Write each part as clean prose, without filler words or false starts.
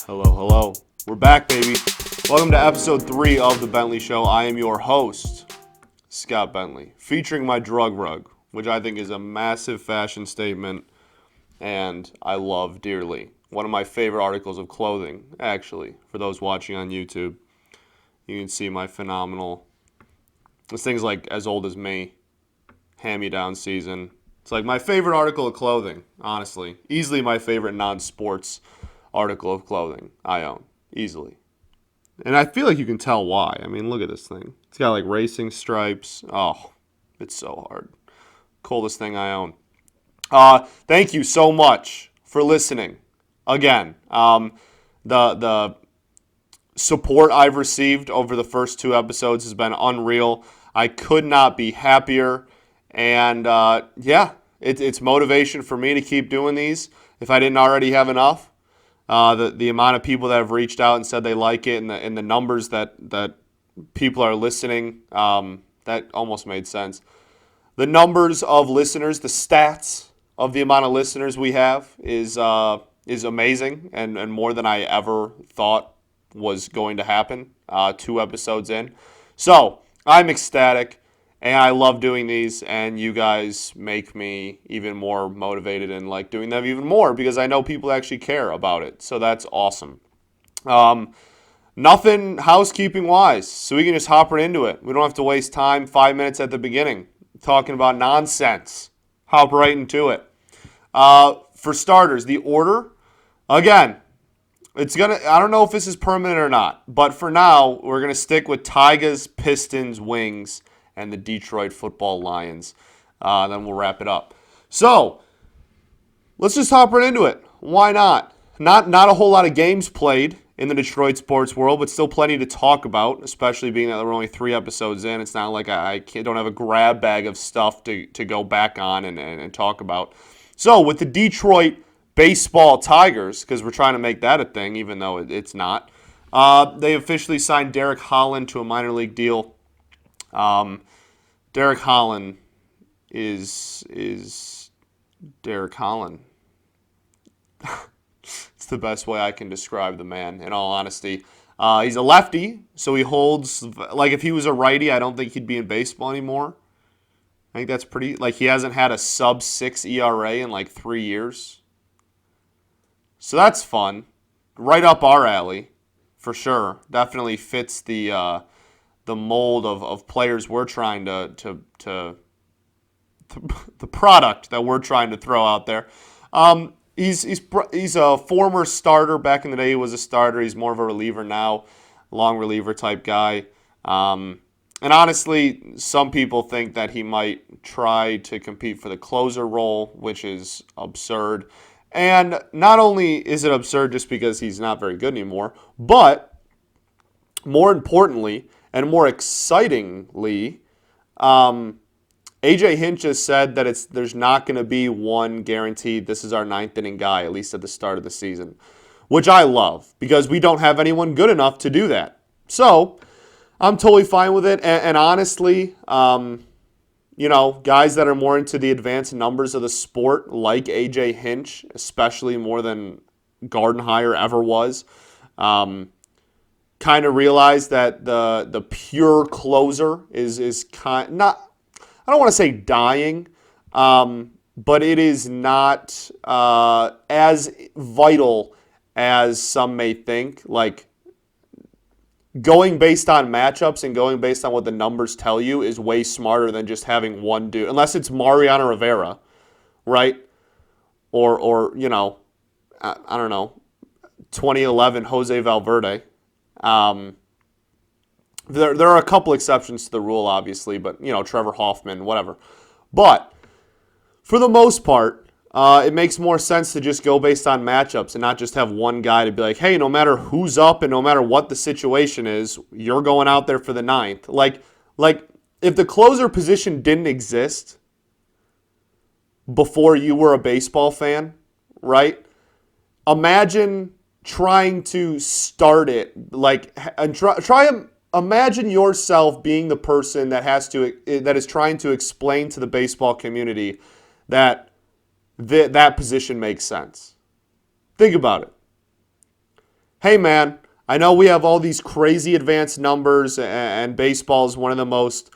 Hello, hello. We're back, baby. Welcome to episode 3 of the Bentley Show. I am your host, Scott Bentley, featuring my drug rug, which I think is a massive fashion statement and I love dearly. One of my favorite articles of clothing, actually, for those watching on YouTube. You can see my phenomenal, this thing's like as old as me, hand-me-down season. It's like my favorite article of clothing, honestly. Easily my favorite non-sports article of clothing I own, easily. And I feel like you can tell why. I mean, look at this thing. It's got like racing stripes. Oh, it's so hard. Coolest thing I own. Thank you so much for listening. Again, the support I've received over the first 2 episodes has been unreal. I could not be happier. And it's motivation for me to keep doing these if I didn't already have enough. The amount of people that have reached out and said they like it and the numbers that people are listening, that almost made sense. The numbers of listeners, the stats of the amount of listeners we have is amazing and more than I ever thought was going to happen 2 episodes in. So I'm ecstatic. And I love doing these, and you guys make me even more motivated and like doing them even more because I know people actually care about it. So that's awesome. Nothing housekeeping-wise, so we can just hop right into it. We don't have to waste time, 5 minutes at the beginning, talking about nonsense. Hop right into it. For starters, the order, again, I don't know if this is permanent or not, but for now, we're going to stick with Tigers, Pistons, Wings, and the Detroit Football Lions. Then we'll wrap it up. So, let's just hop right into it. Why not? Not a whole lot of games played in the Detroit sports world, but still plenty to talk about, especially being that we're only 3 episodes in. It's not like I don't have a grab bag of stuff to go back on and talk about. So, with the Detroit baseball Tigers, because we're trying to make that a thing, even though it's not, they officially signed Derek Holland to a minor league deal. Derek Holland is Derek Holland. It's the best way I can describe the man, in all honesty. He's a lefty, so he holds, like if he was a righty, I don't think he'd be in baseball anymore. I think that's pretty, like he hasn't had a sub-6 ERA in like 3 years. So that's fun. Right up our alley, for sure. Definitely fits the mold of players we're trying to the product that we're trying to throw out there. He's a former starter. Back in the day, he was a starter. He's more of a reliever now, long reliever type guy. And honestly, some people think that he might try to compete for the closer role, which is absurd. And not only is it absurd just because he's not very good anymore, but more importantly, and more excitingly, A.J. Hinch has said that there's not going to be one guaranteed, this is our 9th inning guy, at least at the start of the season, which I love because we don't have anyone good enough to do that. So I'm totally fine with it. And honestly, guys that are more into the advanced numbers of the sport, like A.J. Hinch, especially more than Gardenhire ever was, kind of realize that the pure closer is not, I don't want to say dying, but it is not as vital as some may think. Like, going based on matchups and going based on what the numbers tell you is way smarter than just having one dude, unless it's Mariano Rivera, right? Or I don't know, 2011 Jose Valverde. There are a couple exceptions to the rule, obviously, but, Trevor Hoffman, whatever. But for the most part, it makes more sense to just go based on matchups and not just have one guy to be like, hey, no matter who's up and no matter what the situation is, you're going out there for the 9th. Like if the closer position didn't exist before you were a baseball fan, right? Imagine trying to start it, imagine yourself being the person that is trying to explain to the baseball community that that position makes sense. Think about it. hey man, I know we have all these crazy advanced numbers, and baseball is one of the most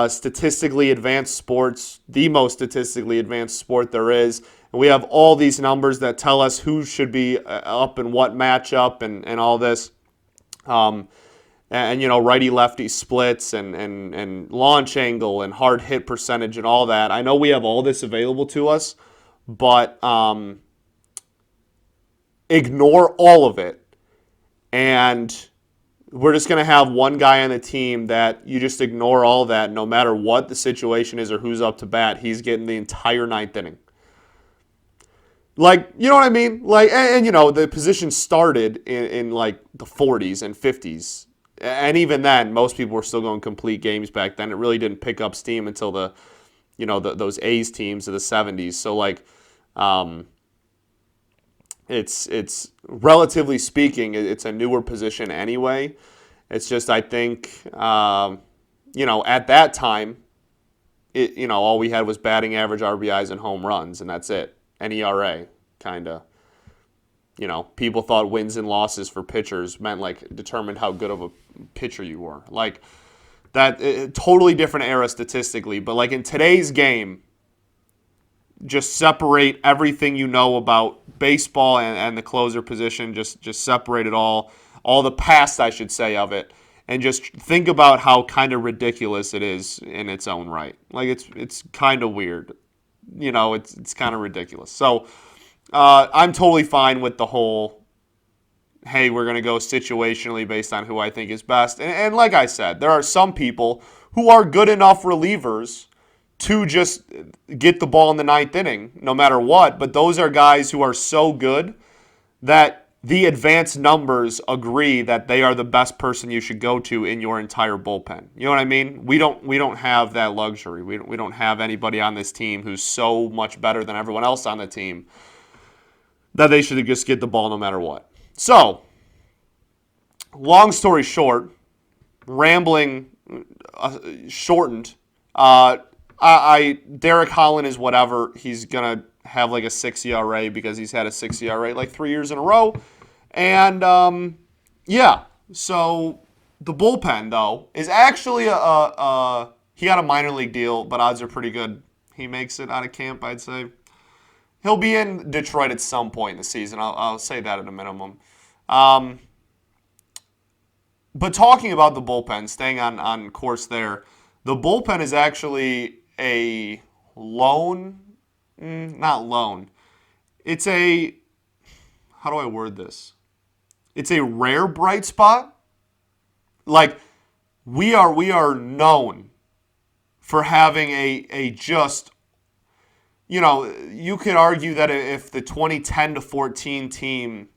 statistically advanced sports, the most statistically advanced sport there is. And we have all these numbers that tell us who should be up in what matchup and all this. And righty-lefty splits and launch angle and hard hit percentage and all that. I know we have all this available to us, but ignore all of it. And we're just going to have one guy on the team that you just ignore all that. No matter what the situation is or who's up to bat, he's getting the entire ninth inning. Like, you know what I mean? Like, and the position started in like the 40s and 50s. And even then, most people were still going complete games back then. It really didn't pick up steam until those A's teams of the 70s. So, like, it's relatively speaking, it's a newer position anyway. It's just, I think, at that time, all we had was batting average, RBIs, and home runs, and that's it. And ERA, kind of. People thought wins and losses for pitchers meant, like, determined how good of a pitcher you were. Like, that, totally different era statistically. But, like, in today's game, just separate everything you know about baseball and the closer position. Just separate it all the past, I should say, of it. And just think about how kind of ridiculous it is in its own right. Like, it's kind of weird. It's kind of ridiculous. So, I'm totally fine with the whole, hey, we're going to go situationally based on who I think is best. And like I said, there are some people who are good enough relievers to just get the ball in the ninth inning, no matter what. But those are guys who are so good that the advanced numbers agree that they are the best person you should go to in your entire bullpen. You know what I mean? We don't have that luxury. We don't have anybody on this team who's so much better than everyone else on the team that they should just get the ball no matter what. So, long story short, rambling shortened, Derek Holland is whatever. He's going to have like a 6 ERA because he's had a 6 ERA like 3 years in a row. And, so the bullpen, though, is actually he got a minor league deal, but odds are pretty good he makes it out of camp, I'd say. He'll be in Detroit at some point in the season. I'll say that at a minimum. But talking about the bullpen, staying on course there, the bullpen is actually a not loan. It's a, how do I word this? It's a rare bright spot. Like, we are known for having a just, you could argue that if the 2010 to 14 team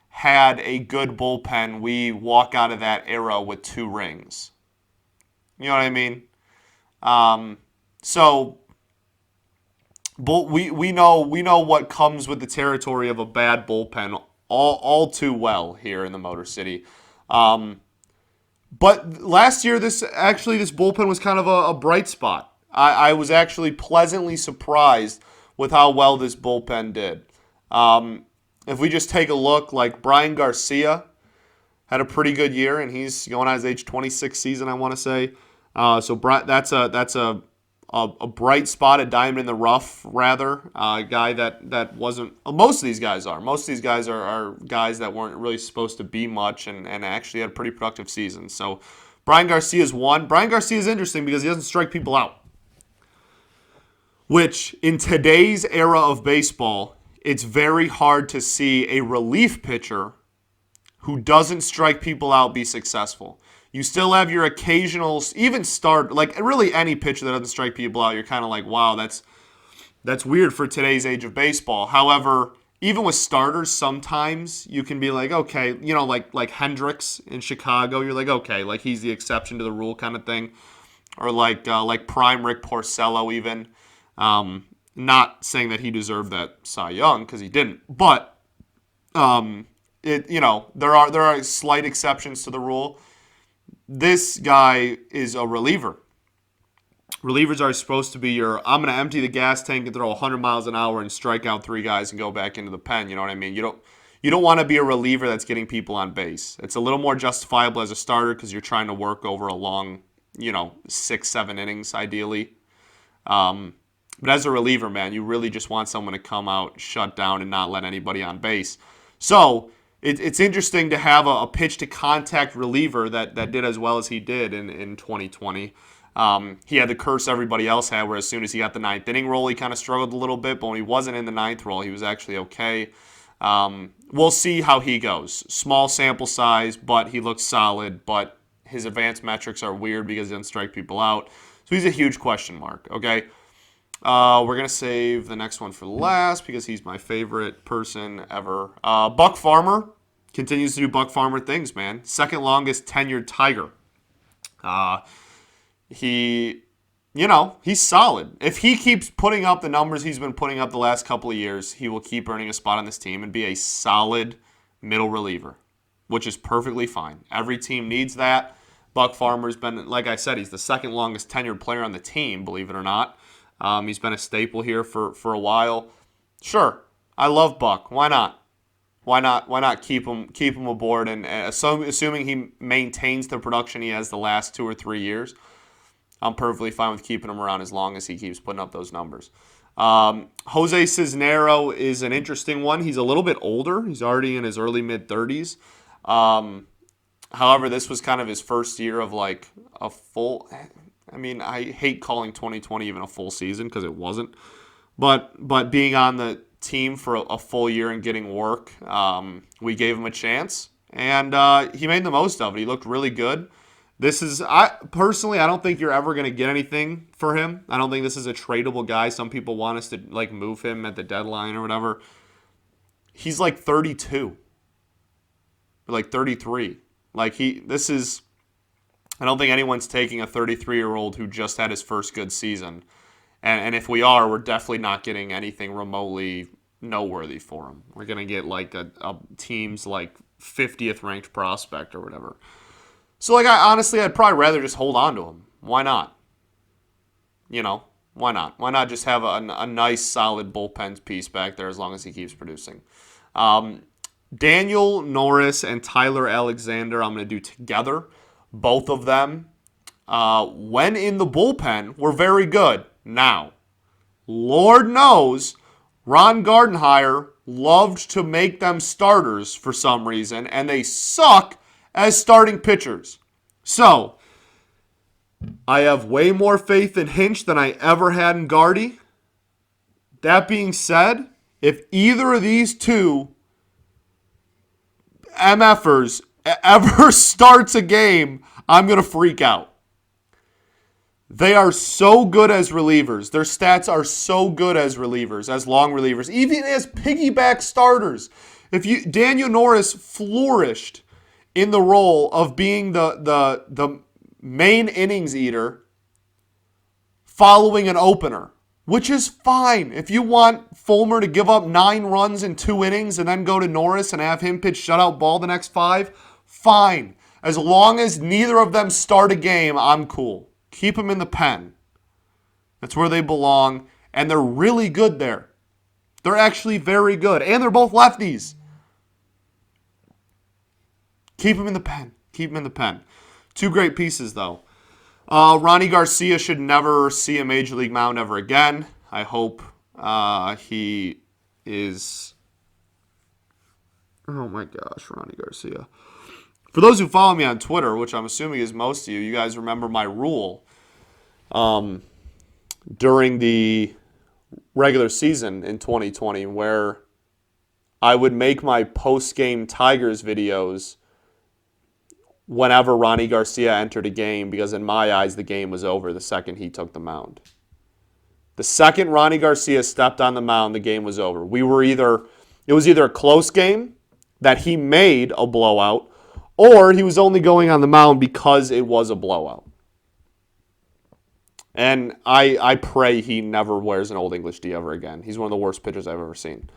had a good bullpen, we walk out of that era with 2 rings. You know what I mean? But we know what comes with the territory of a bad bullpen all too well here in the Motor City. But last year, this bullpen was kind of a bright spot. I was actually pleasantly surprised with how well this bullpen did. If we just take a look, like Brian Garcia had a pretty good year, and he's going on his age 26 season, I want to say. So that's a bright spot, a diamond in the rough, rather. A guy that wasn't. Most of these guys are. Most of these guys are guys that weren't really supposed to be much and actually had a pretty productive season. So Brian Garcia's one. Brian Garcia is interesting because he doesn't strike people out. Which, in today's era of baseball, it's very hard to see a relief pitcher who doesn't strike people out be successful. You still have your occasional, even start, like really any pitcher that doesn't strike people out, you're kind of like, wow, that's weird for today's age of baseball. However, even with starters, sometimes you can be like, okay, like Hendricks in Chicago, you're like, okay, like he's the exception to the rule kind of thing. Or like prime Rick Porcello even. Not saying that he deserved that Cy Young, because he didn't. But, there are slight exceptions to the rule. This guy is a reliever. Relievers are supposed to be I'm going to empty the gas tank and throw 100 miles an hour and strike out 3 guys and go back into the pen. You know what I mean? You you don't want to be a reliever that's getting people on base. It's a little more justifiable as a starter because you're trying to work over a long, 6-7 innings ideally. But as a reliever, man, you really just want someone to come out, shut down, and not let anybody on base. So it's interesting to have a pitch-to-contact reliever that did as well as he did in 2020. He had the curse everybody else had, where as soon as he got the ninth inning role, he kind of struggled a little bit. But when he wasn't in the ninth role, he was actually okay. We'll see how he goes. Small sample size, but he looks solid. But his advanced metrics are weird because he doesn't strike people out. So he's a huge question mark, okay? We're going to save the next one for last because he's my favorite person ever. Buck Farmer continues to do Buck Farmer things, man. Second longest tenured Tiger. He's solid. If he keeps putting up the numbers he's been putting up the last couple of years, he will keep earning a spot on this team and be a solid middle reliever, which is perfectly fine. Every team needs that. Buck Farmer's been, like I said, he's the second longest tenured player on the team, believe it or not. He's been a staple here for a while. Sure, I love Buck. Why not? Why not keep him aboard? And assuming he maintains the production he has the last 2 or 3 years, I'm perfectly fine with keeping him around as long as he keeps putting up those numbers. Jose Cisnero is an interesting one. He's a little bit older. He's already in his early mid-30s. However, this was kind of his first year of like a full. I mean, I hate calling 2020 even a full season because it wasn't. But being on the team for a full year and getting work, we gave him a chance, and he made the most of it. He looked really good. I don't think you're ever going to get anything for him. I don't think this is a tradable guy. Some people want us to like move him at the deadline or whatever. He's like 32, or like 33. I don't think anyone's taking a 33-year-old who just had his first good season. And if we are, we're definitely not getting anything remotely noteworthy for him. We're going to get like a team's like 50th ranked prospect or whatever. So I'd probably rather just hold on to him. Why not? Why not? Why not just have a nice solid bullpen piece back there as long as he keeps producing? Daniel Norris and Tyler Alexander I'm going to do together. Both of them, when in the bullpen, were very good. Now, Lord knows, Ron Gardenhire loved to make them starters for some reason, and they suck as starting pitchers. So, I have way more faith in Hinch than I ever had in Gardy. That being said, if either of these two MFers ever starts a game, I'm going to freak out. They are so good as relievers. Their stats are so good as relievers, as long relievers, even as piggyback starters. Daniel Norris flourished in the role of being the main innings eater following an opener, which is fine. If you want Fulmer to give up 9 runs in 2 innings and then go to Norris and have him pitch shutout ball the next 5, fine. As long as neither of them start a game, I'm cool. Keep them in the pen. That's where they belong, and they're really good there. They're actually very good, and they're both lefties. Keep them in the pen. Keep them in the pen. 2 great pieces, though. Ronnie Garcia should never see a Major League mound ever again. I hope he is... Oh my gosh, Ronnie Garcia. For those who follow me on Twitter, which I'm assuming is most of you, you guys remember my rule during the regular season in 2020 where I would make my post-game Tigers videos whenever Ronnie Garcia entered a game, because in my eyes, the game was over the second he took the mound. The second Ronnie Garcia stepped on the mound, the game was over. It was either a close game that he made a blowout, or he was only going on the mound because it was a blowout. And I pray he never wears an Old English D ever again. He's one of the worst pitchers I've ever seen.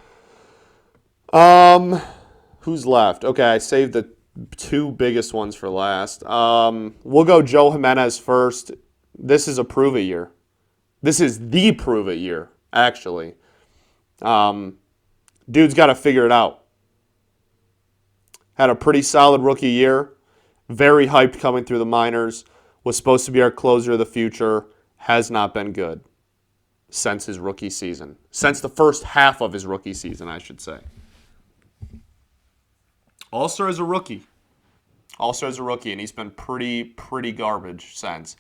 Who's left? Okay, I saved the 2 biggest ones for last. We'll go Joe Jimenez first. This is a prove-it year. This is the prove-it year, actually. Dude's got to figure it out. had a pretty solid rookie year. Very hyped coming through the minors. Was supposed to be our closer of the future. Has not been good since his rookie season. Since the first half of his rookie season, I should say. All-Star is a rookie. All-Star is a rookie, and he's been pretty garbage since.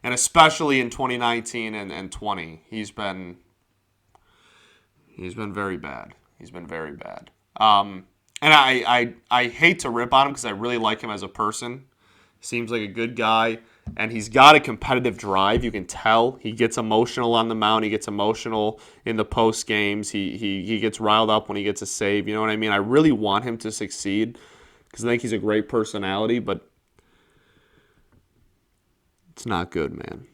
And especially in 2019 and 20, he's been very bad. He's been very bad. And I hate to rip on him because I really like him as a person. Seems like a good guy, and he's got a competitive drive. You can tell he gets emotional on the mound. He gets emotional in the post games. He gets riled up when he gets a save. You know what I mean? I really want him to succeed because I think he's a great personality, but it's not good, man.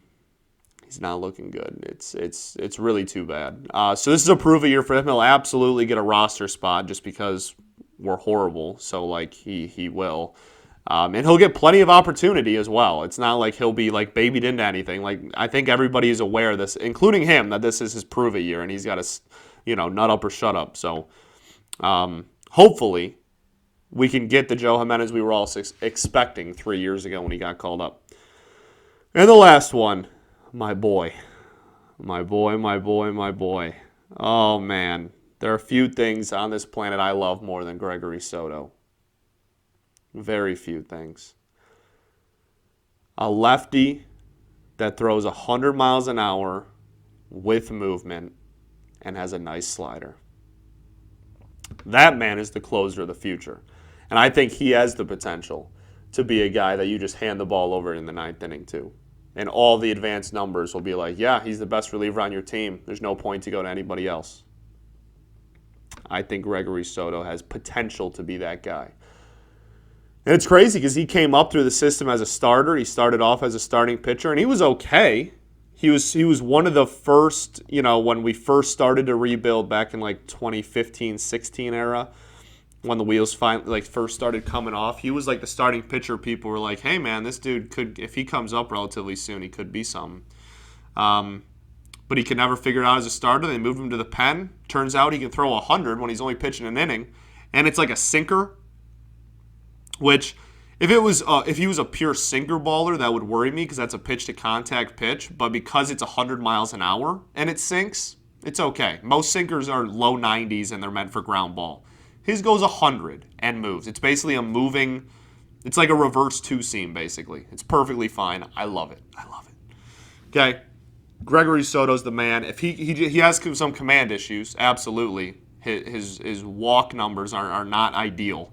He's not looking good. It's really too bad. So this is a prove a year for him. He'll absolutely get a roster spot just because we're horrible. So like he will. And he'll get plenty of opportunity as well. It's not like he'll be like babied into anything. Like I think everybody is aware of this, including him, that this is his prove it year, and he's got to, nut up or shut up. So hopefully we can get the Joe Jimenez we were all expecting 3 years ago when he got called up. And the last one, my boy. Oh man, there are few things on this planet I love more than Gregory Soto. Very few things. A lefty that throws 100 miles an hour with movement and has a nice slider. That man is the closer of the future. And I think he has the potential to be a guy that you just hand the ball over in the ninth inning to. And all the advanced numbers will be like, yeah, he's the best reliever on your team. There's no point to go to anybody else. I think Gregory Soto has potential to be that guy. And it's crazy because he came up through the system as a starter. He started off as a starting pitcher, and he was okay. He was one of the first, when we first started to rebuild back in like 2015-16 era, when the wheels finally first started coming off. He was like the starting pitcher. People were like, hey, man, this dude could, if he comes up relatively soon, he could be something. But he could never figure it out as a starter. They moved him to the pen. Turns out he can throw 100 when he's only pitching an inning, and it's like a sinker. Which, if he was a pure sinker baller, that would worry me because that's a pitch-to-contact pitch. But because it's 100 miles an hour and it sinks, it's okay. Most sinkers are low 90s and they're meant for ground ball. His goes 100 and moves. It's basically it's like a reverse two-seam, basically. It's perfectly fine. I love it. Okay, Gregory Soto's the man. If he has some command issues, absolutely. His walk numbers are not ideal.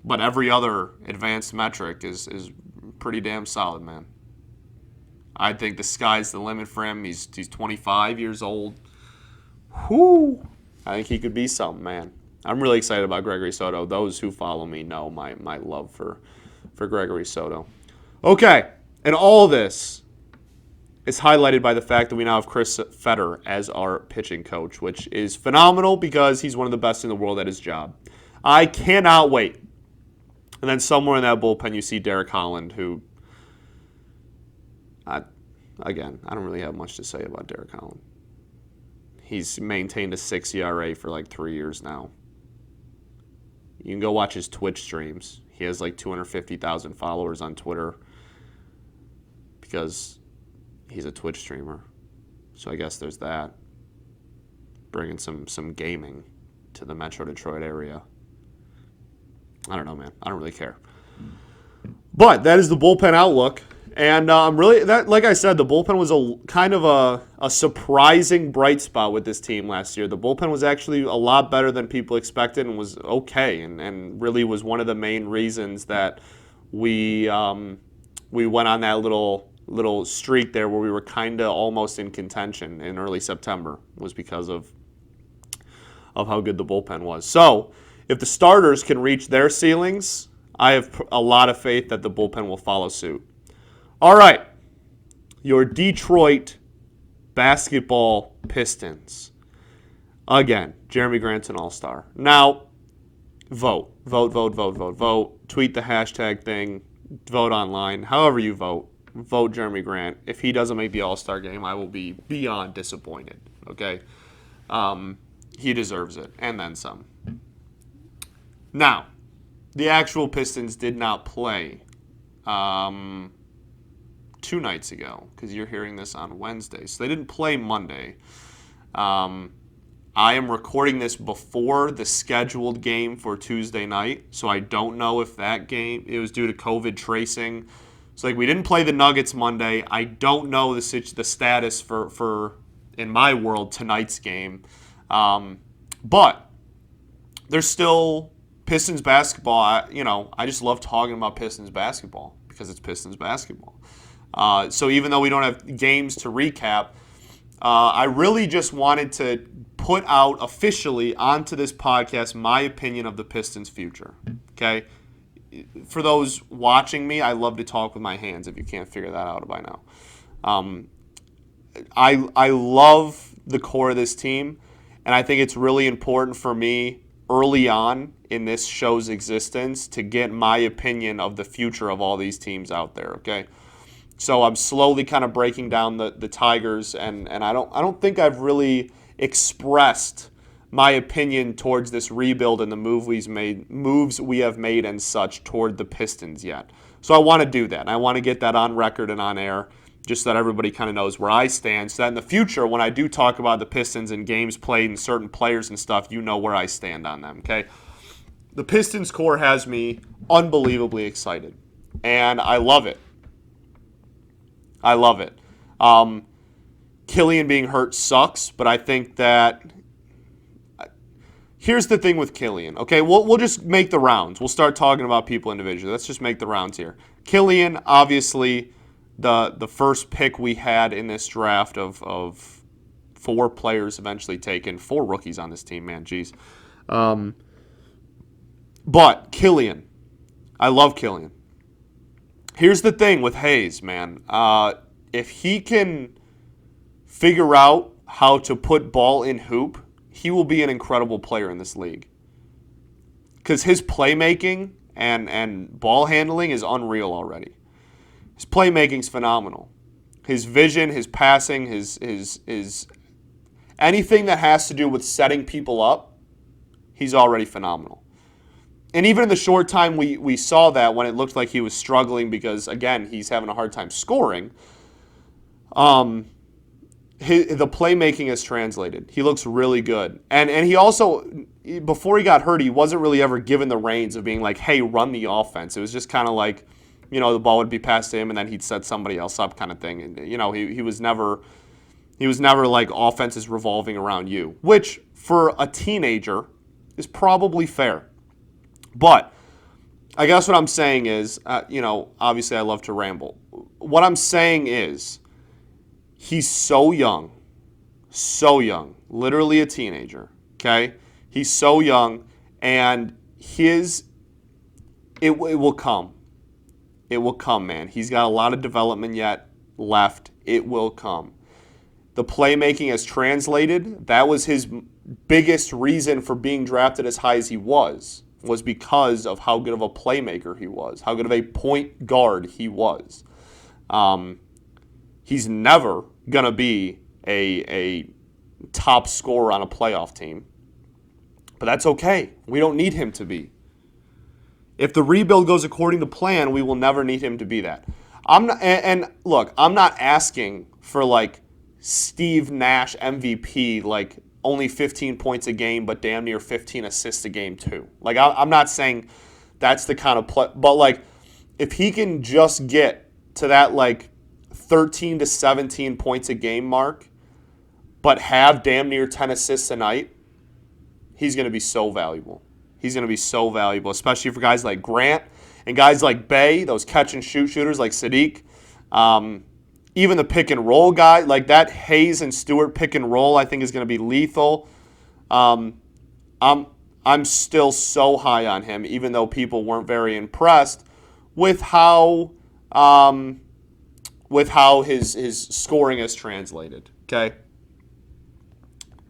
But every other advanced metric is pretty damn solid, man. I think the sky's the limit for him. He's 25 years old. Whoo! I think he could be something, man. I'm really excited about Gregory Soto. Those who follow me know my love for Gregory Soto. Okay, and all of this is highlighted by the fact that we now have Chris Fetter as our pitching coach, which is phenomenal because he's one of the best in the world at his job. I cannot wait. And then somewhere in that bullpen, you see Derek Holland, who, I don't really have much to say about Derek Holland. He's maintained a 6 ERA for like 3 years now. You can go watch his Twitch streams. He has like 250,000 followers on Twitter because he's a Twitch streamer. So I guess there's that. Bringing some gaming to the Metro Detroit area. I don't know, man. I don't really care. But that is the bullpen outlook. And like I said, the bullpen was a kind of a surprising bright spot with this team last year. The bullpen was actually a lot better than people expected and was okay, and really was one of the main reasons that we went on that little streak there where we were kind of almost in contention in early September, was because of how good the bullpen was. So if the starters can reach their ceilings, I have a lot of faith that the bullpen will follow suit. All right, your Detroit basketball Pistons. Again, Jeremy Grant's an all-star. Now, vote. Tweet the hashtag thing. Vote online. However you vote, vote Jeremy Grant. If he doesn't make the all-star game, I will be beyond disappointed, okay? He deserves it, and then some. Now, the actual Pistons did not play 2 nights ago, because you're hearing this on Wednesday. So they didn't play Monday. I am recording this before the scheduled game for Tuesday night, so I don't know if that game, it was due to COVID tracing. So like we didn't play the Nuggets Monday. I don't know the status for in my world, tonight's game. But there's still Pistons basketball. I just love talking about Pistons basketball because it's Pistons basketball. So even though we don't have games to recap, I really just wanted to put out officially onto this podcast my opinion of the Pistons' future. Okay? For those watching me, I love to talk with my hands if you can't figure that out by now. I love the core of this team, and I think it's really important for me early on in this show's existence to get my opinion of the future of all these teams out there, okay? So I'm slowly kind of breaking down the Tigers, and I don't think I've really expressed my opinion towards this rebuild and the moves we have made and such toward the Pistons yet. So I want to do that. And I want to get that on record and on air, just so that everybody kind of knows where I stand, so that in the future, when I do talk about the Pistons and games played and certain players and stuff, you know where I stand on them, okay? The Pistons core has me unbelievably excited, and I love it. I love it. Killian being hurt sucks, but I think that here's the thing with Killian. Okay, we'll just make the rounds. We'll start talking about people individually. Let's just make the rounds here. Killian, obviously, the first pick we had in this draft of 4 players eventually taken, 4 rookies on this team, man, jeez. But Killian, I love Killian. Here's the thing with Hayes, man. If he can figure out how to put ball in hoop, he will be an incredible player in this league. Because his playmaking and ball handling is unreal already. His playmaking's phenomenal. His vision, his passing, his anything that has to do with setting people up, he's already phenomenal. And even in the short time we saw that, when it looked like he was struggling because, again, he's having a hard time scoring, the playmaking is translated. He looks really good. And he also, before he got hurt, he wasn't really ever given the reins of being like, hey, run the offense. It was just kind of like, the ball would be passed to him and then he'd set somebody else up kind of thing. And, he was never like offenses revolving around you, which for a teenager is probably fair. But I guess what I'm saying is, obviously I love to ramble. What I'm saying is, he's so young, literally a teenager, okay? He's so young, and it will come. It will come, man. He's got a lot of development yet left. It will come. The playmaking has translated. That was his biggest reason for being drafted as high as he was because of how good of a playmaker he was, how good of a point guard he was. He's never going to be a top scorer on a playoff team. But that's okay. We don't need him to be. If the rebuild goes according to plan, we will never need him to be that. Look, I'm not asking for like Steve Nash MVP, like only 15 points a game, but damn near 15 assists a game too. Like I'm not saying that's the kind of play, but like if he can just get to that like 13 to 17 points a game mark, but have damn near 10 assists a night, he's going to be so valuable. He's going to be so valuable, especially for guys like Grant and guys like Bay, those catch-and-shoot shooters like Sadiq. Even the pick-and-roll guy, like that Hayes and Stewart pick-and-roll, I think is going to be lethal. I'm still so high on him, even though people weren't very impressed with how his scoring is translated, okay?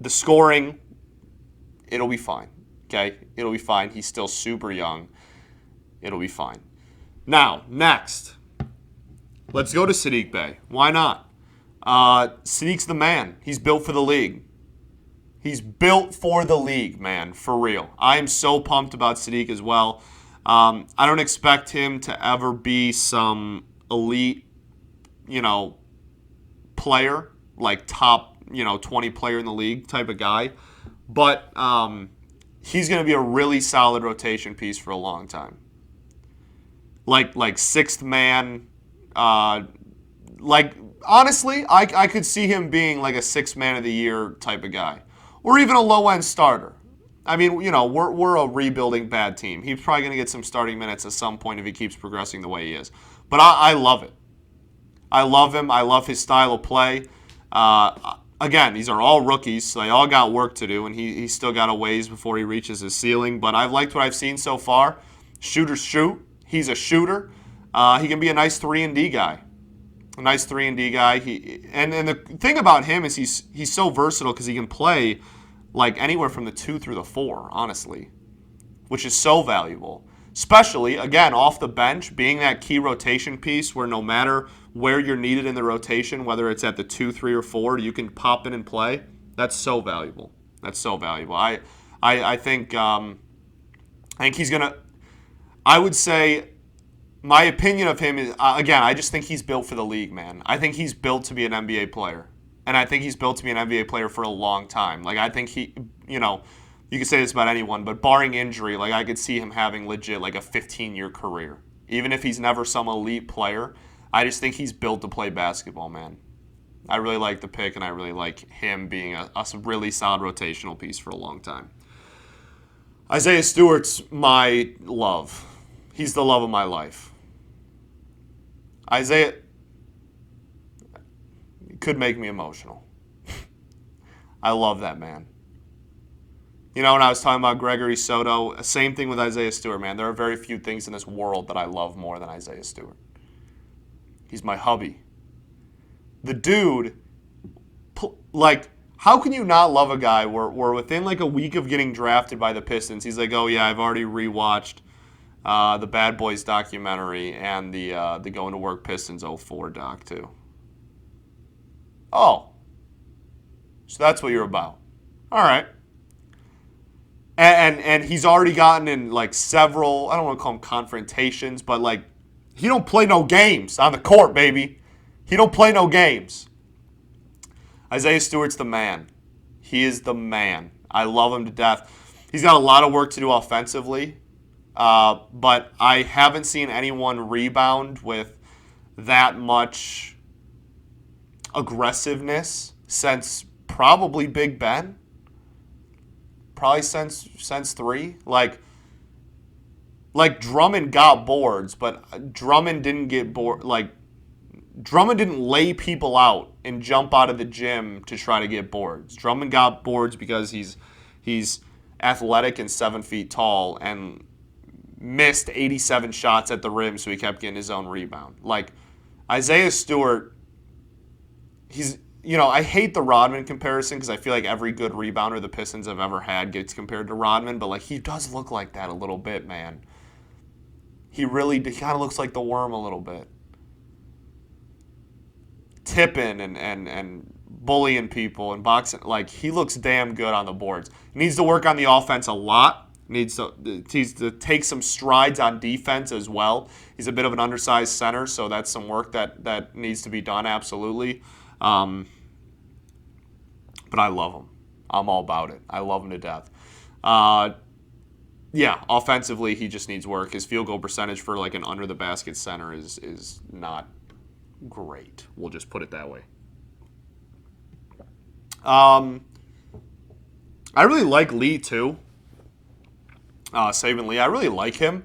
The scoring, it'll be fine, okay? It'll be fine. He's still super young. It'll be fine. Now, next, let's go to Sadiq Bey. Why not? Sadiq's the man. He's built for the league. He's built for the league, man, for real. I am so pumped about Sadiq as well. I don't expect him to ever be some elite, player, like top, 20 player in the league type of guy. But he's going to be a really solid rotation piece for a long time. Like sixth man. Honestly, I could see him being like a sixth man of the year type of guy, or even a low end starter. I mean, we're a rebuilding bad team. He's probably going to get some starting minutes at some point if he keeps progressing the way he is. But I love it. I love him. I love his style of play. Again, these are all rookies, so they all got work to do, and he's still got a ways before he reaches his ceiling. But I've liked what I've seen so far. Shooters shoot. He's a shooter. He can be a nice 3-and-D guy. A nice 3-and-D guy. And the thing about him is he's so versatile because he can play like anywhere from the 2 through the 4, honestly, which is so valuable. Especially, again, off the bench, being that key rotation piece where no matter where you're needed in the rotation, whether it's at the 2, 3, or 4, you can pop in and play. That's so valuable. That's so valuable. I think he's going to – I would say my opinion of him is, again, I just think he's built for the league, man. I think he's built to be an NBA player. And I think he's built to be an NBA player for a long time. Like, I think he, you can say this about anyone, but barring injury, like, I could see him having legit, like, a 15-year career. Even if he's never some elite player, I just think he's built to play basketball, man. I really like the pick, and I really like him being a really solid rotational piece for a long time. Isaiah Stewart's my love. He's the love of my life. Isaiah could make me emotional. I love that man. When I was talking about Gregory Soto, same thing with Isaiah Stewart, man. There are very few things in this world that I love more than Isaiah Stewart. He's my hubby. The dude, like, how can you not love a guy where within like a week of getting drafted by the Pistons, he's like, oh yeah, I've already rewatched the Bad Boys documentary and the Going to Work Pistons '04 doc too. Oh, so that's what you're about. All right. And he's already gotten in like several, I don't want to call them confrontations, but like he don't play no games on the court, baby. He don't play no games. Isaiah Stewart's the man. He is the man. I love him to death. He's got a lot of work to do offensively, but I haven't seen anyone rebound with that much aggressiveness since probably Big Ben. Probably since 3. Like Drummond got boards, but Drummond didn't get bored. Like Drummond didn't lay people out and jump out of the gym to try to get boards. Drummond got boards because he's athletic and 7 feet tall and missed 87 shots at the rim, so he kept getting his own rebound. Like Isaiah Stewart, I hate the Rodman comparison because I feel like every good rebounder the Pistons have ever had gets compared to Rodman, but like he does look like that a little bit, man. He kind of looks like the Worm a little bit. Tipping and bullying people and boxing. Like, he looks damn good on the boards. He needs to work on the offense a lot. Needs to take some strides on defense as well. He's a bit of an undersized center, so that's some work that needs to be done, absolutely. But I love him. I'm all about it. I love him to death. Yeah, offensively, he just needs work. His field goal percentage for like an under-the-basket center is not great. We'll just put it that way. I really like Lee, too. Saban Lee. I really like him.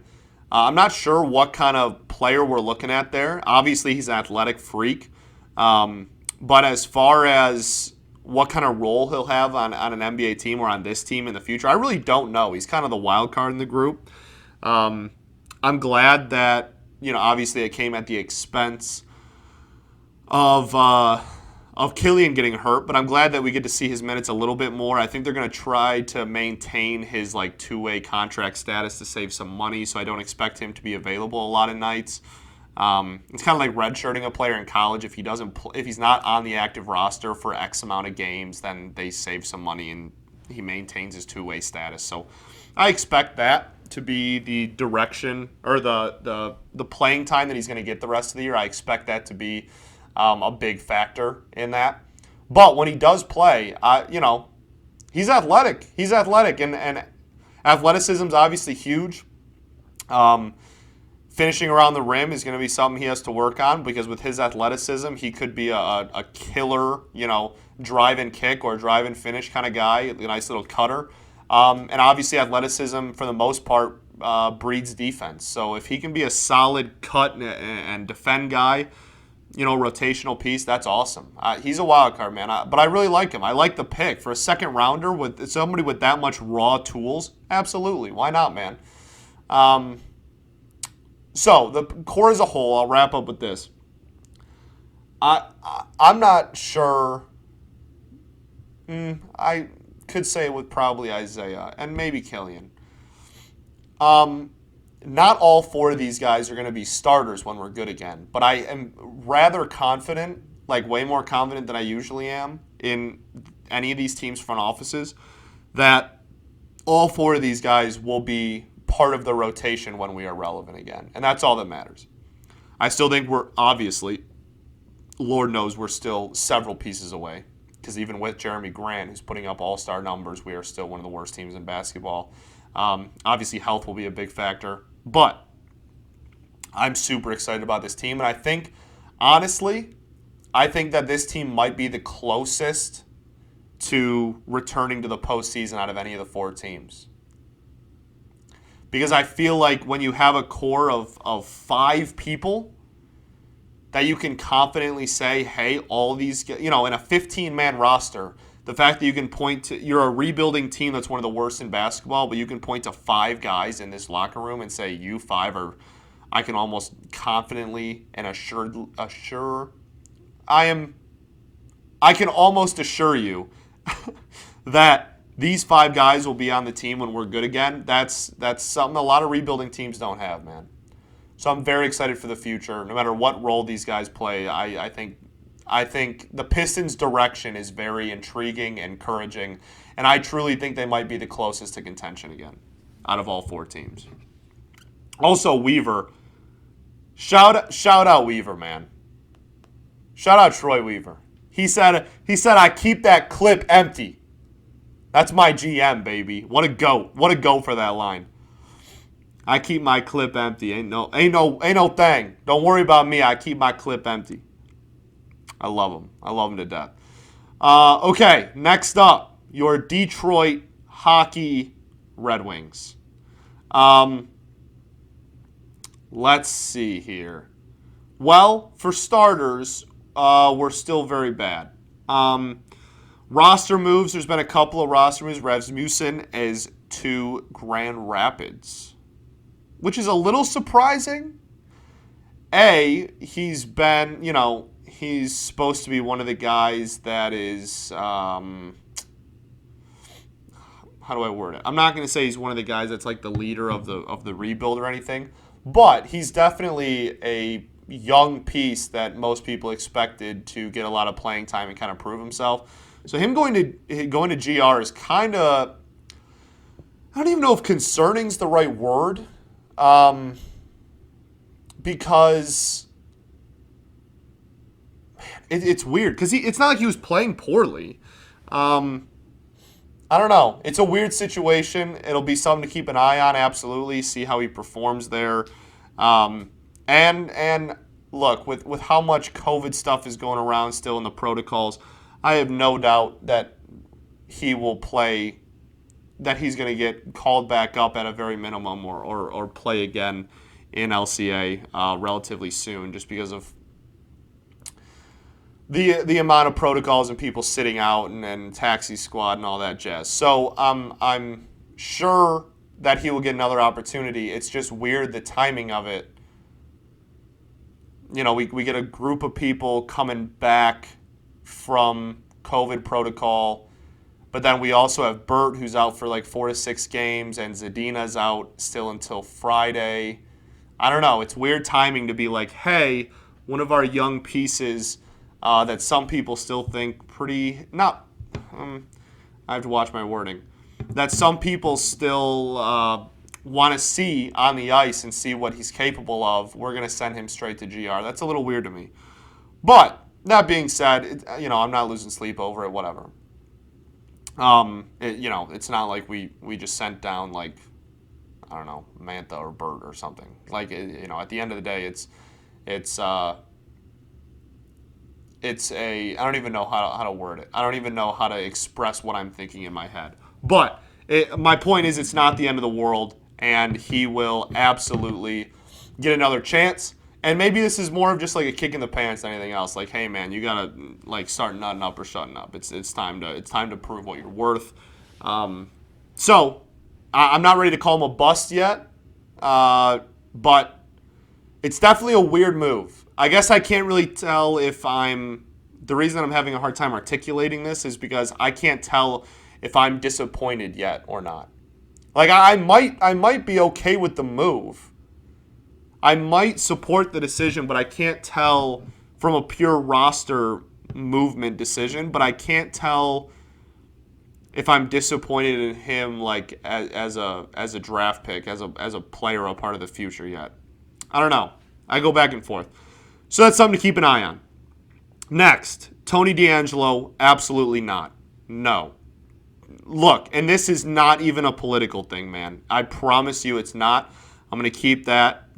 I'm not sure what kind of player we're looking at there. Obviously, he's an athletic freak. But as far as what kind of role he'll have on an NBA team or on this team in the future, I really don't know. He's kind of the wild card in the group. I'm glad that, obviously it came at the expense of Killian getting hurt, but I'm glad that we get to see his minutes a little bit more. I think they're going to try to maintain his like two-way contract status to save some money, so I don't expect him to be available a lot of nights. It's kind of like redshirting a player in college. If he's not on the active roster for X amount of games, then they save some money and he maintains his two-way status. So I expect that to be the direction or the playing time that he's going to get the rest of the year. I expect that to be a big factor in that. But when he does play, he's athletic. He's athletic, and athleticism is obviously huge. Finishing around the rim is going to be something he has to work on because with his athleticism, he could be a killer, drive and kick or drive and finish kind of guy, a nice little cutter. And obviously athleticism, for the most part, breeds defense. So if he can be a solid cut and defend guy, rotational piece, that's awesome. He's a wild card, man. But I really like him. I like the pick. For a second rounder with somebody with that much raw tools, absolutely. Why not, man? So the core as a whole, I'll wrap up with this. I'm not sure. I could say with probably Isaiah and maybe Killian. Not all four of these guys are going to be starters when we're good again, but I am rather confident, like way more confident than I usually am in any of these teams' front offices, that all four of these guys will be part of the rotation when we are relevant again. And that's all that matters. I still think we're obviously, Lord knows we're still several pieces away, because even with Jeremy Grant, who's putting up all-star numbers, we are still one of the worst teams in basketball. Obviously, health will be a big factor. But I'm super excited about this team. And I think, honestly, that this team might be the closest to returning to the postseason out of any of the four teams. Because I feel like when you have a core of five people that you can confidently say, hey, all these, in a 15-man roster, the fact that you can point to, you're a rebuilding team that's one of the worst in basketball, but you can point to five guys in this locker room and say, you five are, I can almost confidently and I can almost assure you that these five guys will be on the team when we're good again. That's something a lot of rebuilding teams don't have, man. So I'm very excited for the future. No matter what role these guys play, I think the Pistons' direction is very intriguing, encouraging, and I truly think they might be the closest to contention again out of all four teams. Also, Weaver. Shout out Weaver, man. Shout out Troy Weaver. He said I keep that clip empty. That's my GM, baby. What a goat. What a goat for that line. I keep my clip empty. Ain't no thing. Don't worry about me. I keep my clip empty. I love him. I love him to death. Okay, next up, your Detroit Hockey Red Wings. Let's see here. Well, for starters, we're still very bad. Roster moves, there's been a couple of roster moves. Rasmussen is to Grand Rapids, which is a little surprising. He's been, he's supposed to be one of the guys that is, how do I word it? I'm not going to say he's one of the guys that's like the leader of the rebuild or anything, but he's definitely a young piece that most people expected to get a lot of playing time and kind of prove himself. So him going to GR is kind of, I don't even know if concerning is the right word, because it's weird because it's not like he was playing poorly. I don't know. It's a weird situation. It'll be something to keep an eye on. Absolutely, see how he performs there. And look, with how much COVID stuff is going around still in the protocols, I have no doubt that he will play. That he's going to get called back up at a very minimum or play again in LCA relatively soon, just because of the amount of protocols and people sitting out and taxi squad and all that jazz. So I'm sure that he will get another opportunity. It's just weird, the timing of it. We get a group of people coming back from COVID protocol, but then we also have Bert, who's out for like 4 to 6 games, and Zadina's out still until Friday. I don't know. It's weird timing to be like, hey, one of our young pieces that some people still think pretty not. I have to watch my wording. That some people still want to see on the ice and see what he's capable of, we're going to send him straight to GR. That's a little weird to me. But that being said, I'm not losing sleep over it, whatever. It's not like we just sent down, like, I don't know, Mantha or Bert or something. Like, at the end of the day, I don't even know how to word it. I don't even know how to express what I'm thinking in my head. But my point is, it's not the end of the world, and he will absolutely get another chance. And maybe this is more of just like a kick in the pants than anything else. Like, hey man, you gotta like start nutting up or shutting up. It's time to prove what you're worth. So I'm not ready to call him a bust yet, but it's definitely a weird move. I guess I can't really tell if the reason I'm having a hard time articulating this is because I can't tell if I'm disappointed yet or not. Like, I might be okay with the move. I might support the decision, but I can't tell from a pure roster movement decision, but I can't tell if I'm disappointed in him, like, as a draft pick, as a player, a part of the future yet. I don't know. I go back and forth. So that's something to keep an eye on. Next, Tony DeAngelo, absolutely not. No. Look, and this is not even a political thing, man. I promise you it's not. I'm going to keep that,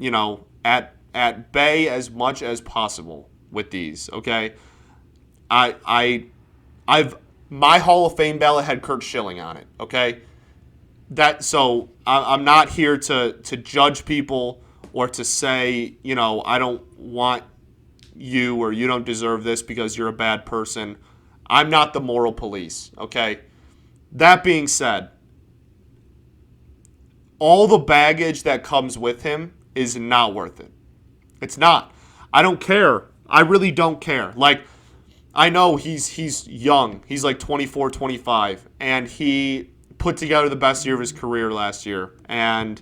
at bay as much as possible with these, okay? My Hall of Fame ballot had Kurt Schilling on it, okay? So I'm not here to judge people or to say, I don't want you or you don't deserve this because you're a bad person. I'm not the moral police, okay? That being said, all the baggage that comes with him is not worth it. It's not. I don't care. I really don't care. Like, I know he's young. He's like 24, 25, and he put together the best year of his career last year, and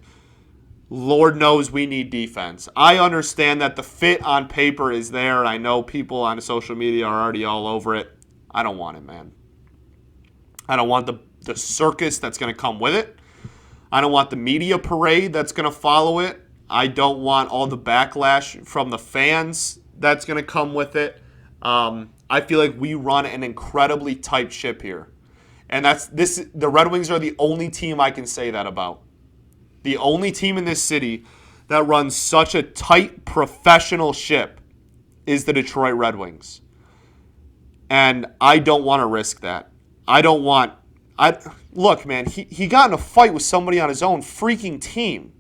Lord knows we need defense. I understand that the fit on paper is there. I know people on social media are already all over it. I don't want it, man. I don't want the circus that's going to come with it. I don't want the media parade that's going to follow it. I don't want all the backlash from the fans that's going to come with it. I feel like we run an incredibly tight ship here. And the Red Wings are the only team I can say that about. The only team in this city that runs such a tight professional ship is the Detroit Red Wings. And I don't want to risk that. Look, man, he got in a fight with somebody on his own freaking team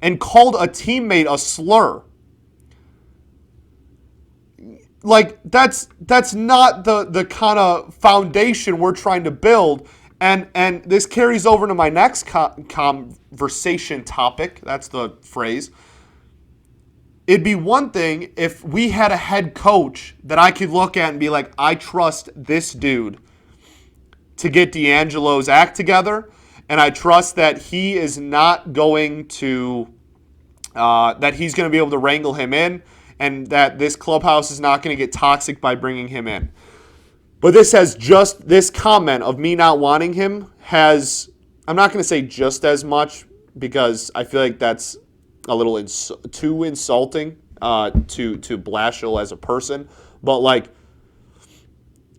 and called a teammate a slur. Like, that's not the kind of foundation we're trying to build. And this carries over to my next conversation topic. That's the phrase. It'd be one thing if we had a head coach that I could look at and be like, I trust this dude to get DeAngelo's act together, and I trust that he is not going to, that he's going to be able to wrangle him in, and that this clubhouse is not going to get toxic by bringing him in. But this comment of me not wanting him I'm not going to say just as much, because I feel like that's a little too insulting to BLASHILL as a person. But like,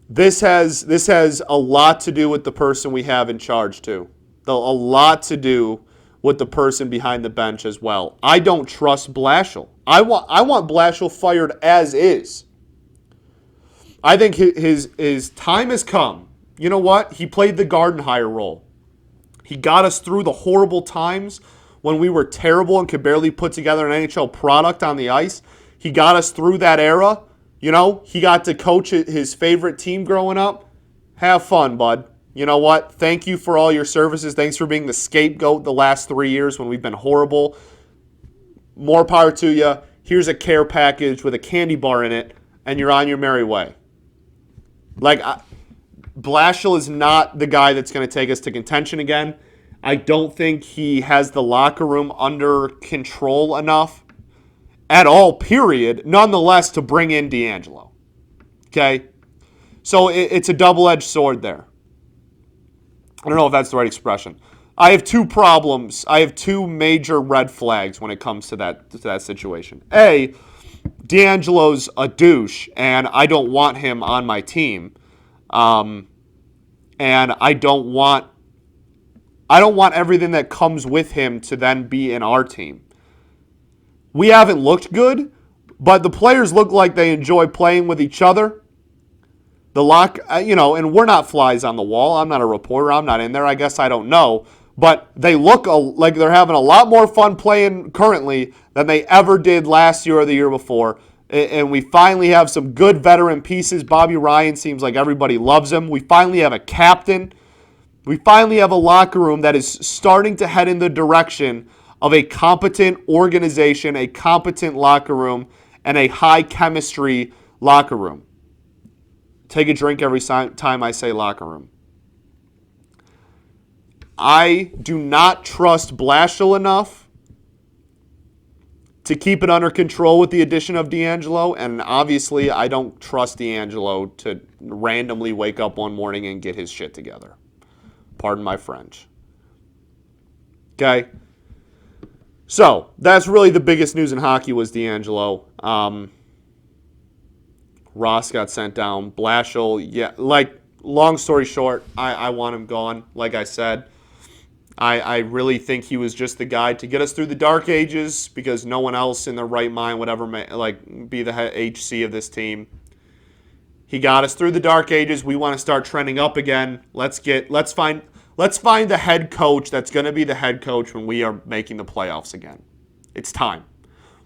this has a lot to do with the person we have in charge too. A lot to do with the person behind the bench as well. I don't trust BLASHILL. I want BLASHILL fired as is. I think his time has come. You know what? He played the Gardenhire role. He got us through the horrible times when we were terrible and could barely put together an NHL product on the ice. He got us through that era. He got to coach his favorite team growing up. Have fun, bud. You know what? Thank you for all your services. Thanks for being the scapegoat the last 3 years when we've been horrible. More power to you. Here's a care package with a candy bar in it, and you're on your merry way. Like, BLASHILL is not the guy that's going to take us to contention again. I don't think he has the locker room under control enough at all, period, nonetheless, to bring in DeAngelo. Okay? So it's a double-edged sword there. I don't know if that's the right expression. I have two problems. I have two major red flags when it comes to that situation. A, DeAngelo's a douche, and I don't want him on my team. And I don't want everything that comes with him to then be in our team. We haven't looked good, but the players look like they enjoy playing with each other. And we're not flies on the wall. I'm not a reporter. I'm not in there. I guess I don't know. But they look like they're having a lot more fun playing currently than they ever did last year or the year before. And we finally have some good veteran pieces. Bobby Ryan seems like everybody loves him. We finally have a captain. We finally have a locker room that is starting to head in the direction of a competent organization, a competent locker room, and a high chemistry locker room. Take a drink every time I say locker room. I do not trust BLASHILL enough to keep it under control with the addition of DeAngelo, and obviously I don't trust DeAngelo to randomly wake up one morning and get his shit together. Pardon my French. Okay? So, that's really the biggest news in hockey was DeAngelo. Ross got sent down. BLASHILL, long story short, I want him gone, like I said. I really think he was just the guy to get us through the dark ages because no one else in their right mind would ever be the HC of this team. He got us through the dark ages. We want to start trending up again. Let's find the head coach that's going to be the head coach when we are making the playoffs again. It's time.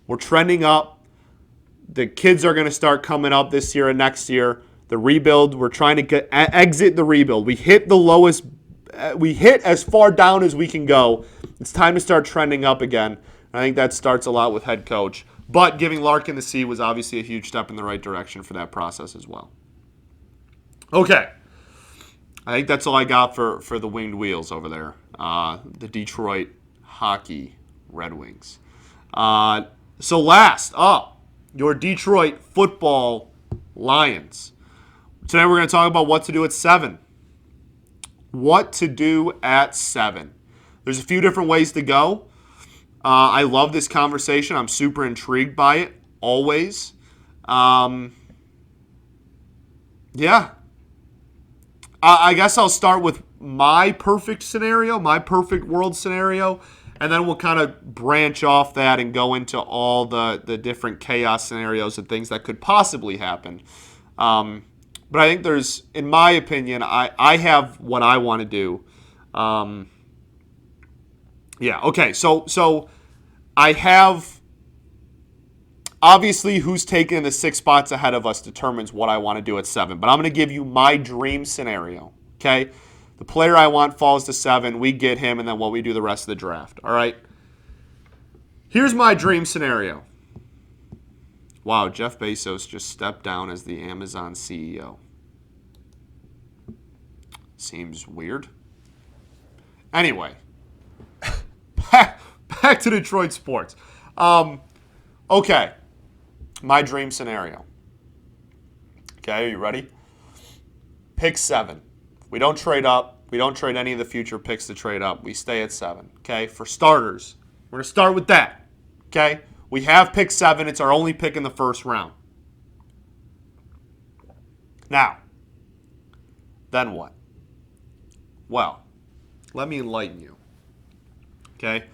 We're trending up. The kids are going to start coming up this year and next year. The rebuild, we're trying to exit the rebuild. We hit the lowest. We hit as far down as we can go. It's time to start trending up again. I think that starts a lot with head coach. But giving Larkin the C was obviously a huge step in the right direction for that process as well. Okay. I think that's all I got for the winged wheels over there. The Detroit Hockey Red Wings. So last up, your Detroit Football Lions. Today we're going to talk about what to do at 7. What to do at 7. There's a few different ways to go. I love this conversation. I'm super intrigued by it, always. Yeah. I guess I'll start with my perfect scenario, my perfect world scenario, and then we'll kind of branch off that and go into all the different chaos scenarios and things that could possibly happen. But I think there's, in my opinion, I have what I want to do. Okay. So I have, obviously, who's taking the 6 spots ahead of us determines what I want to do at 7. But I'm going to give you my dream scenario, okay? The player I want falls to 7. We get him, and then what we do the rest of the draft, all right? Here's my dream scenario. Wow, Jeff Bezos just stepped down as the Amazon CEO. Seems weird. Anyway, back to Detroit sports. Okay, my dream scenario. Okay, are you ready? Pick 7. We don't trade up. We don't trade any of the future picks to trade up. We stay at 7. Okay, for starters, we're going to start with that. Okay, we have pick 7. It's our only pick in the first round. Now, then what? Well, let me enlighten you. Okay?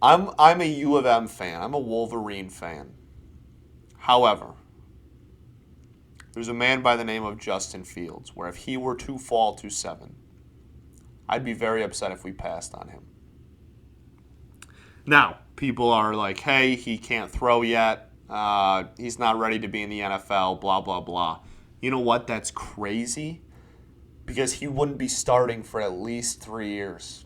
I'm a U of M fan. I'm a Wolverine fan. However, there's a man by the name of Justin Fields, where if he were to fall to 7, I'd be very upset if we passed on him. Now, people are like, hey, he can't throw yet. He's not ready to be in the NFL, blah, blah, blah. You know what? That's crazy because he wouldn't be starting for at least 3 years.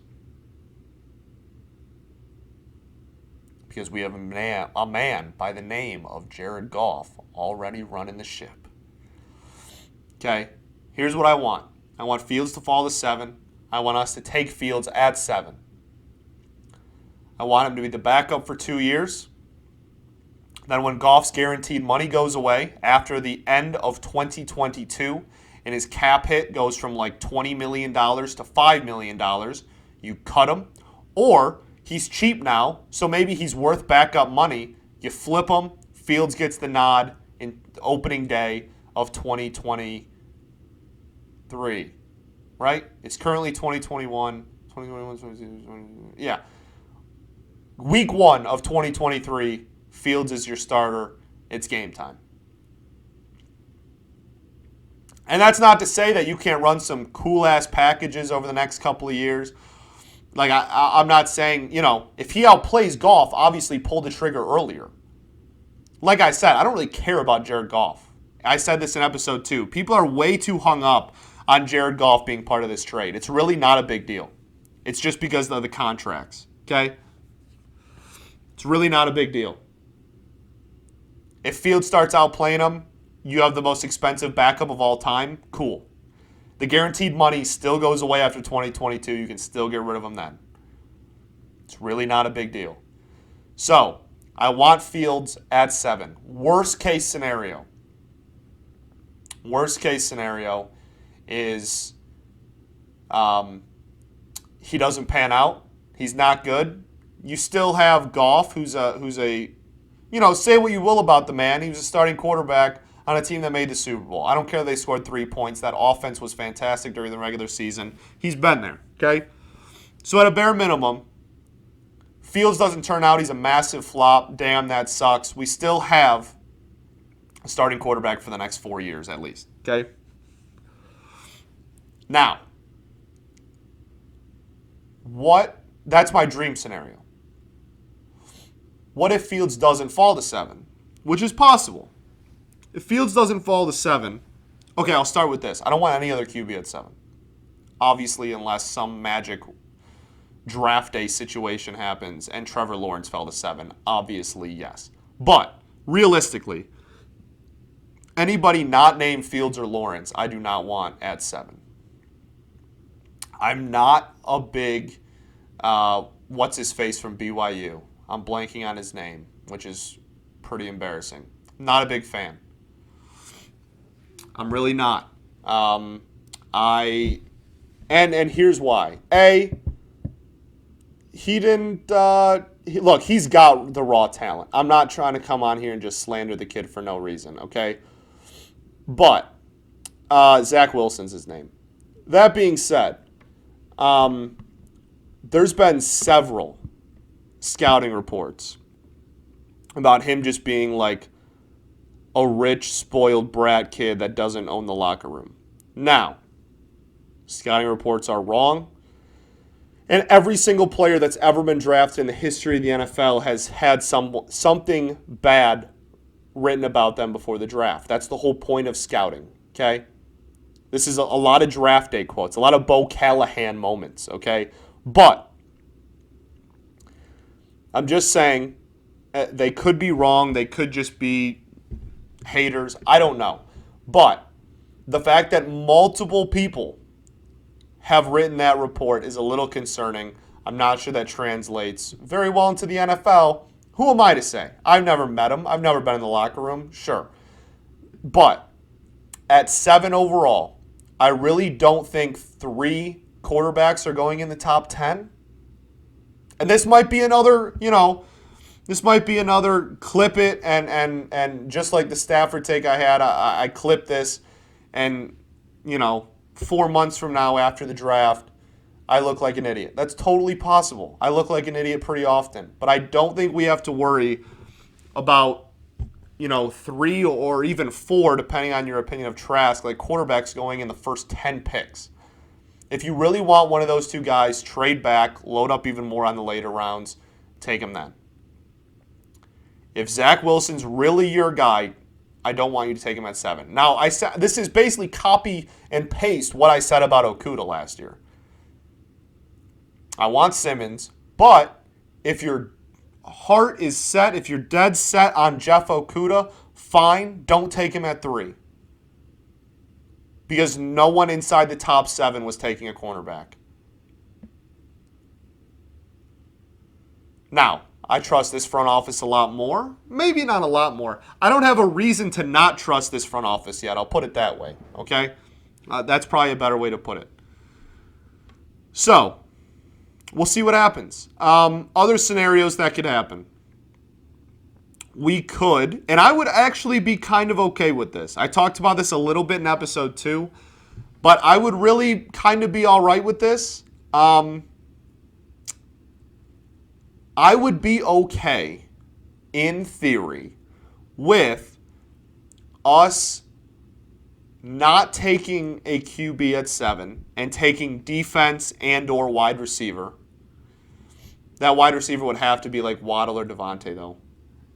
Because we have a man by the name of Jared Goff already running the ship. Okay, here's what I want. I want Fields to fall to 7. I want us to take Fields at 7. I want him to be the backup for 2 years. Then when Goff's guaranteed money goes away after the end of 2022, and his cap hit goes from like $20 million to $5 million, you cut him. Or he's cheap now, so maybe he's worth backup money. You flip him, Fields gets the nod in opening day of 2023, right? It's currently 2021, 2021, yeah. Week 1 of 2023, Fields is your starter. It's game time. And that's not to say that you can't run some cool-ass packages over the next couple of years. Like, I'm not saying, if he outplays Goff, obviously pull the trigger earlier. Like I said, I don't really care about Jared Goff. I said this in episode 2. People are way too hung up on Jared Goff being part of this trade. It's really not a big deal. It's just because of the contracts, okay? It's really not a big deal. If Fields starts outplaying him, you have the most expensive backup of all time, cool. The guaranteed money still goes away after 2022. You can still get rid of him then. It's really not a big deal. So, I want Fields at 7. Worst case scenario. Worst case scenario is he doesn't pan out. He's not good. You still have Goff, who's a say what you will about the man. He was a starting quarterback on a team that made the Super Bowl. I don't care if they scored 3 points. That offense was fantastic during the regular season. He's been there, okay? So at a bare minimum, Fields doesn't turn out. He's a massive flop. Damn, that sucks. We still have a starting quarterback for the next 4 years at least, okay? Now, that's my dream scenario. What if Fields doesn't fall to 7? Which is possible. If Fields doesn't fall to 7, okay, I'll start with this. I don't want any other QB at 7. Obviously, unless some magic draft day situation happens and Trevor Lawrence fell to 7. Obviously, yes. But, realistically, anybody not named Fields or Lawrence, I do not want at 7. I'm not a big, what's-his-face from BYU. I'm blanking on his name, which is pretty embarrassing. Not a big fan. I'm really not. And here's why. He didn't look, he's got the raw talent. I'm not trying to come on here and just slander the kid for no reason, okay? But Zach Wilson's his name. That being said, there's been several scouting reports about him just being like a rich, spoiled brat kid that doesn't own the locker room. Now, scouting reports are wrong. And every single player that's ever been drafted in the history of the NFL has had something bad written about them before the draft. That's the whole point of scouting, okay? This is a lot of draft day quotes, a lot of Bo Callahan moments, okay? But I'm just saying they could be wrong. They could just be haters. I don't know. But the fact that multiple people have written that report is a little concerning. I'm not sure that translates very well into the NFL. Who am I to say? I've never met him. I've never been in the locker room. Sure. But at 7 overall, I really don't think 3 quarterbacks are going in the top 10. And this might be another, clip it and just like the Stafford take I had, I clip this and, 4 months from now after the draft, I look like an idiot. That's totally possible. I look like an idiot pretty often. But I don't think we have to worry about, 3 or even 4, depending on your opinion of Trask, like quarterbacks going in the first 10 picks. If you really want one of those 2 guys, trade back, load up even more on the later rounds, take him then. If Zach Wilson's really your guy, I don't want you to take him at 7. Now, this is basically copy and paste what I said about Okudah last year. I want Simmons, but if your heart is set, if you're dead set on Jeff Okudah, fine, don't take him at 3. Because no one inside the top 7 was taking a cornerback. Now, I trust this front office a lot more. Maybe not a lot more. I don't have a reason to not trust this front office yet. I'll put it that way, okay? That's probably a better way to put it. So, we'll see what happens. Other scenarios that could happen. We could, and I would actually be kind of okay with this. I talked about this a little bit in episode 2, but I would really kind of be all right with this. I would be okay, in theory, with us not taking a QB at 7 and taking defense and or wide receiver. That wide receiver would have to be like Waddle or Devontae, though.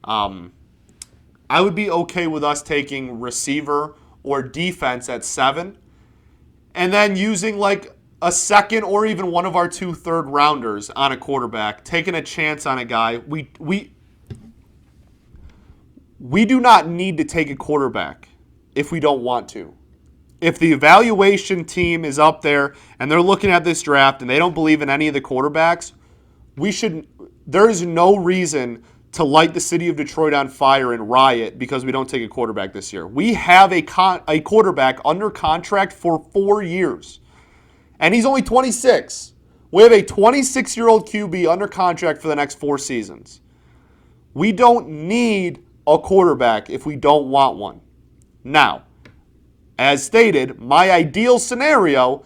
I would be okay with us taking receiver or defense at 7 and then using like a second or even one of our 2 third-rounders on a quarterback, taking a chance on a guy. We do not need to take a quarterback if we don't want to. If the evaluation team is up there and they're looking at this draft and they don't believe in any of the quarterbacks, there is no reason to light the city of Detroit on fire and riot because we don't take a quarterback this year. We have a quarterback under contract for 4 years, and he's only 26. We have a 26-year-old QB under contract for the next 4 seasons. We don't need a quarterback if we don't want one. Now, as stated, my ideal scenario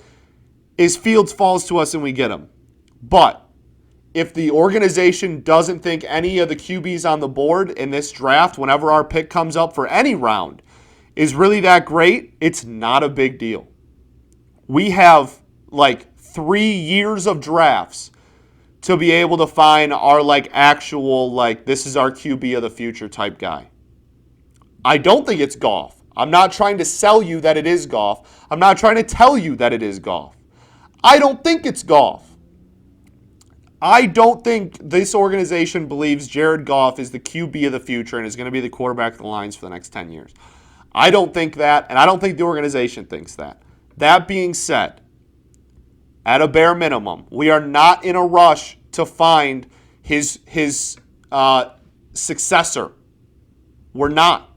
is Fields falls to us and we get him. But if the organization doesn't think any of the QBs on the board in this draft, whenever our pick comes up for any round, is really that great, it's not a big deal. We have like 3 years of drafts to be able to find our like actual, like, this is our QB of the future type guy. I don't think it's Goff. I'm not trying to sell you that it is Goff. I'm not trying to tell you that it is Goff. I don't think it's Goff. I don't think this organization believes Jared Goff is the QB of the future and is going to be the quarterback of the Lions for the next 10 years. I don't think that, and I don't think the organization thinks that. That being said, at a bare minimum, we are not in a rush to find his successor. We're not.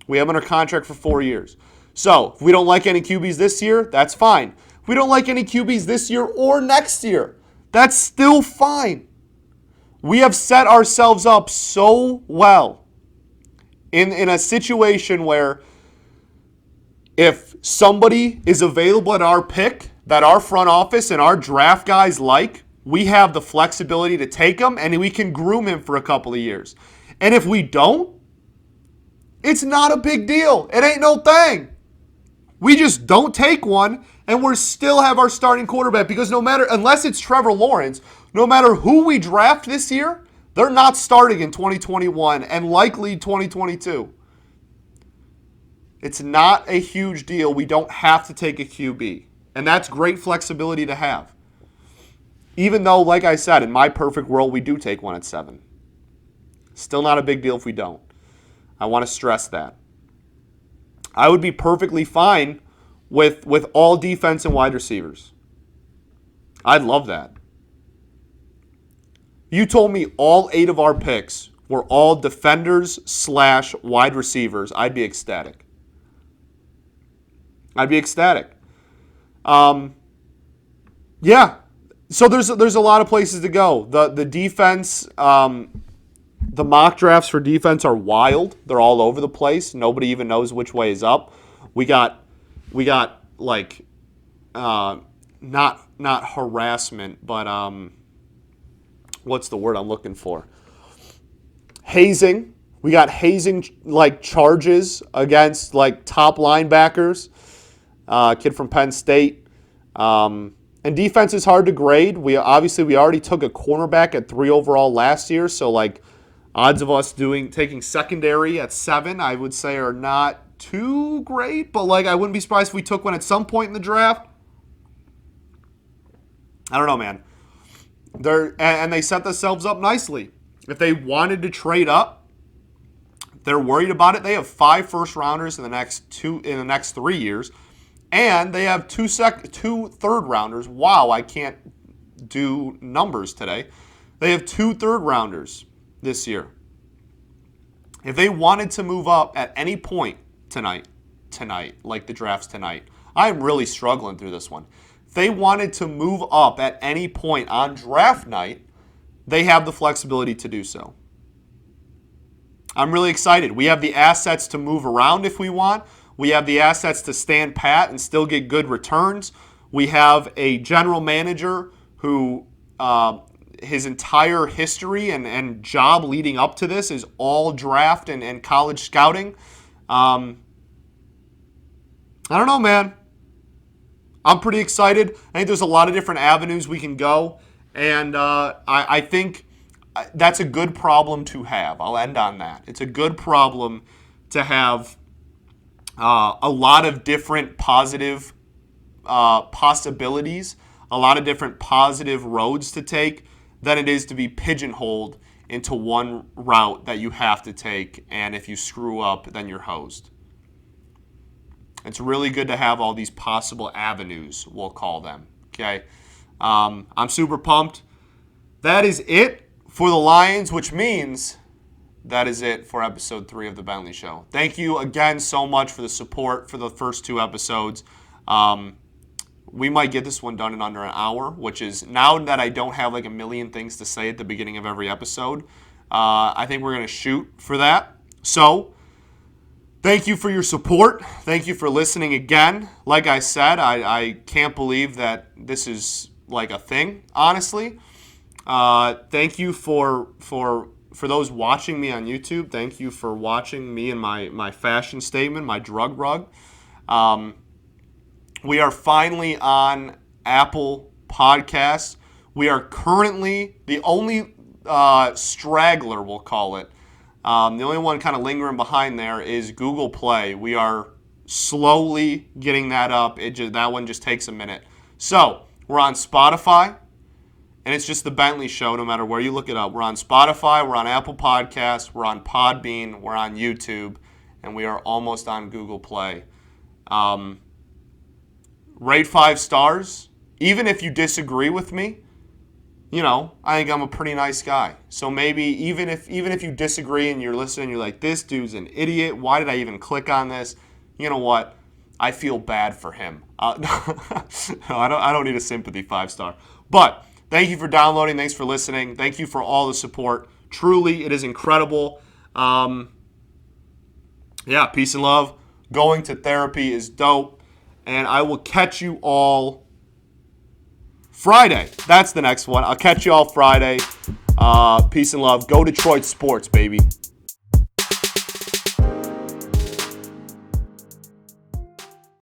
We have him under contract for 4 years. So, if we don't like any QBs this year, that's fine. If we don't like any QBs this year or next year, that's still fine. We have set ourselves up so well in a situation where if somebody is available at our pick that our front office and our draft guys like, we have the flexibility to take him and we can groom him for a couple of years. And if we don't, it's not a big deal. It ain't no thing. We just don't take one, and we still have our starting quarterback because unless it's Trevor Lawrence, no matter who we draft this year, they're not starting in 2021 and likely 2022. It's not a huge deal. We don't have to take a QB, and that's great flexibility to have. Even though, like I said, in my perfect world, we do take one at 7. Still not a big deal if we don't. I want to stress that. I would be perfectly fine with all defense and wide receivers. I'd love that. You told me all 8 of our picks were all defenders / wide receivers. I'd be ecstatic. Yeah. So there's a lot of places to go. The defense. The mock drafts for defense are wild. They're all over the place. Nobody even knows which way is up. We got like not harassment, but what's the word I'm looking for? Hazing. We got hazing like charges against like top linebackers. Kid from Penn State. And defense is hard to grade. We already took a cornerback at 3 overall last year, so like odds of us taking secondary at 7, I would say, are not too great. But like, I wouldn't be surprised if we took one at some point in the draft. I don't know, man. And they set themselves up nicely. If they wanted to trade up, they're worried about it. They have 5 first-rounders in the next 3 years, and they have 2 third-rounders. Wow, I can't do numbers today. They have 2 third-rounders this year. If they wanted to move up at any point tonight, tonight, like the drafts tonight. I'm really struggling through this one. If they wanted to move up at any point on draft night, they have the flexibility to do so. I'm really excited. We have the assets to move around if we want. We have the assets to stand pat and still get good returns. We have a general manager who his entire history and job leading up to this is all draft and college scouting. I don't know, man. I'm pretty excited. I think there's a lot of different avenues we can go. And I think that's a good problem to have. I'll end on that. It's a good problem to have a lot of different positive possibilities, a lot of different positive roads to take than it is to be pigeonholed into one route that you have to take, and if you screw up, then you're hosed. It's really good to have all these possible avenues, we'll call them, okay? I'm super pumped. That is it for the Lions, which means that is it for episode 3 of the Bentley Show. Thank you again so much for the support for the first 2 episodes. We might get this one done in under an hour, which is, now that I don't have like a million things to say at the beginning of every episode, I think we're going to shoot for that. So, thank you for your support. Thank you for listening again. Like I said, I can't believe that this is like a thing, honestly. Thank you for those watching me on YouTube. Thank you for watching me and my fashion statement, my drug rug. We are finally on Apple Podcasts. We are currently the only straggler, we'll call it. The only one kind of lingering behind there is Google Play. We are slowly getting that up. That one just takes a minute. So, we're on Spotify, and it's just the Bentley Show no matter where you look it up. We're on Spotify, we're on Apple Podcasts, we're on Podbean, we're on YouTube, and we are almost on Google Play. Rate 5 stars. Even if you disagree with me, I think I'm a pretty nice guy. So maybe even if you disagree and you're listening, you're like, this dude's an idiot. Why did I even click on this? You know what? I feel bad for him. No, I don't need a sympathy 5-star. But thank you for downloading. Thanks for listening. Thank you for all the support. Truly, it is incredible. Peace and love. Going to therapy is dope. And I will catch you all Friday. That's the next one. I'll catch you all Friday. Peace and love. Go Detroit Sports, baby.